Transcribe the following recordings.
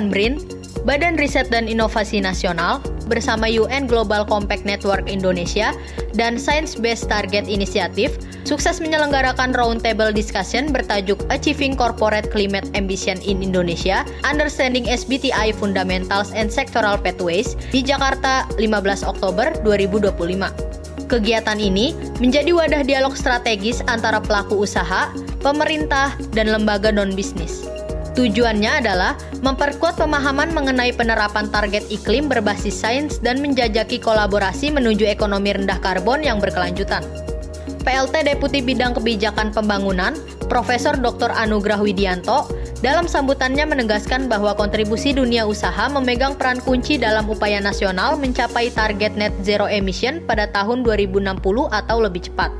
Kementerian BRIN, Badan Riset dan Inovasi Nasional, bersama UN Global Compact Network Indonesia dan Science Based Target Initiative, sukses menyelenggarakan roundtable discussion bertajuk Achieving Corporate Climate Ambition in Indonesia, Understanding SBTi Fundamentals and Sectoral Pathways di Jakarta 15 Oktober 2025. Kegiatan ini menjadi wadah dialog strategis antara pelaku usaha, pemerintah, dan lembaga non-bisnis. Tujuannya adalah memperkuat pemahaman mengenai penerapan target iklim berbasis sains dan menjajaki kolaborasi menuju ekonomi rendah karbon yang berkelanjutan. PLT Deputi Bidang Kebijakan Pembangunan, Profesor Dr. Anugrah Widianto, dalam sambutannya menegaskan bahwa kontribusi dunia usaha memegang peran kunci dalam upaya nasional mencapai target net zero emission pada tahun 2060 atau lebih cepat.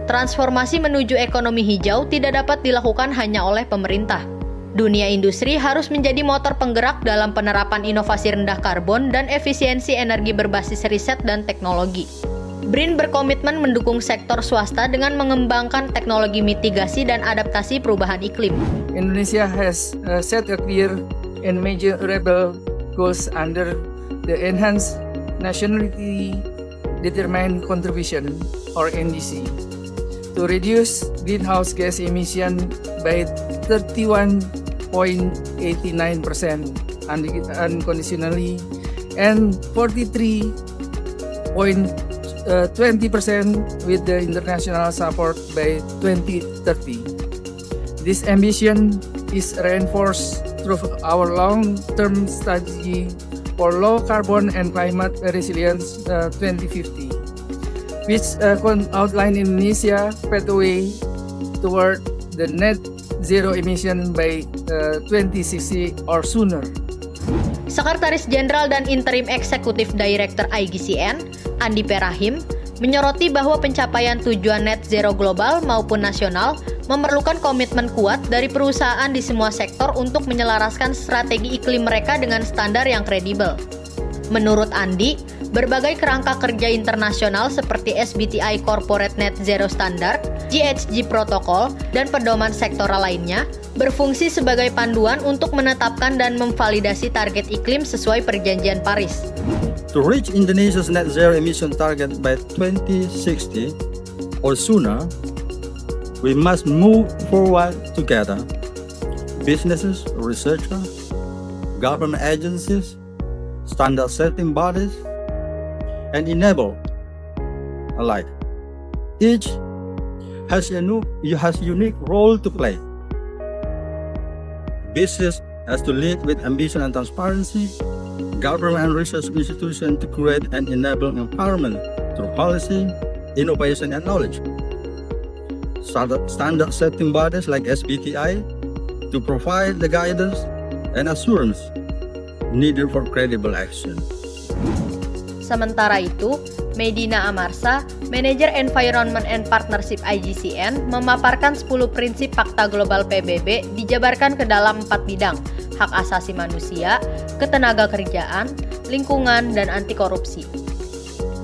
Transformasi menuju ekonomi hijau tidak dapat dilakukan hanya oleh pemerintah. Dunia industri harus menjadi motor penggerak dalam penerapan inovasi rendah karbon dan efisiensi energi berbasis riset dan teknologi. BRIN berkomitmen mendukung sektor swasta dengan mengembangkan teknologi mitigasi dan adaptasi perubahan iklim. Indonesia has set a clear and measurable goals under the Enhanced Nationally Determined Contribution, or NDC, to reduce greenhouse gas emission by 31.89% unconditionally and 43.20% with the international support by 2030. This ambition is reinforced through our long-term strategy for low carbon and climate resilience 2050, which outline Indonesia pathway toward the net zero emission by 2060 or sooner. Sekretaris Jenderal dan Interim Eksekutif Director IGCN, Andi Perahim, menyoroti bahwa pencapaian tujuan net zero global maupun nasional memerlukan komitmen kuat dari perusahaan di semua sektor untuk menyelaraskan strategi iklim mereka dengan standar yang kredibel. Menurut Andi, berbagai kerangka kerja internasional seperti SBTi Corporate Net Zero Standard, GHG Protocol, dan pedoman sektoral lainnya berfungsi sebagai panduan untuk menetapkan dan memvalidasi target iklim sesuai Perjanjian Paris. To reach Indonesia's net zero emission target by 2060 or sooner, we must move forward together. Businesses, researchers, government agencies, standard setting bodies, and enable alike. Each has a unique role to play. Business has to lead with ambition and transparency. Government and research institutions to create and enable empowerment through policy, innovation, and knowledge. Standard setting bodies like SBTi to provide the guidance and assurance needed for credible action. Sementara itu, Medina Amarsa, Manager Environment and Partnership IGCN, memaparkan 10 prinsip Fakta Global PBB dijabarkan ke dalam 4 bidang: hak asasi manusia, ketenaga kerjaan, lingkungan, dan anti korupsi.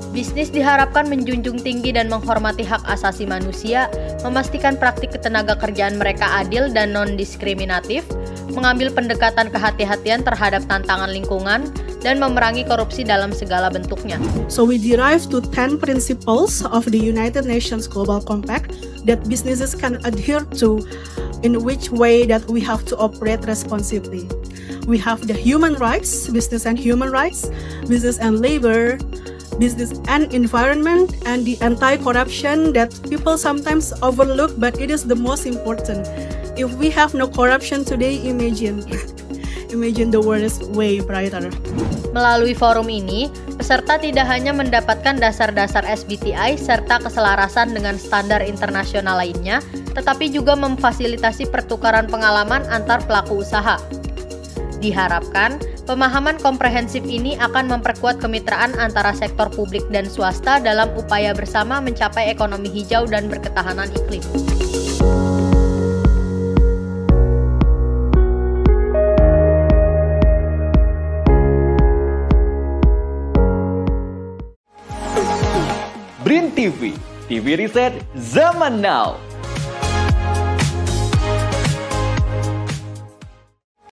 Bisnis diharapkan menjunjung tinggi dan menghormati hak asasi manusia, memastikan praktik ketenaga kerjaan mereka adil dan non-diskriminatif, mengambil pendekatan kehati-hatian terhadap tantangan lingkungan, dan memerangi korupsi dalam segala bentuknya. So we derive to 10 principles of the United Nations Global Compact that businesses can adhere to, in which way that we have to operate responsibly. We have the human rights, business and human rights, business and labor, business and environment, and the anti-corruption that people sometimes overlook, but it is the most important. If we have no corruption today, imagine the world is way brighter. Melalui forum ini, peserta tidak hanya mendapatkan dasar-dasar SBTi serta keselarasan dengan standar internasional lainnya, tetapi juga memfasilitasi pertukaran pengalaman antar pelaku usaha. Diharapkan, pemahaman komprehensif ini akan memperkuat kemitraan antara sektor publik dan swasta dalam upaya bersama mencapai ekonomi hijau dan berketahanan iklim. BRIN TV, TV Riset Zaman Now.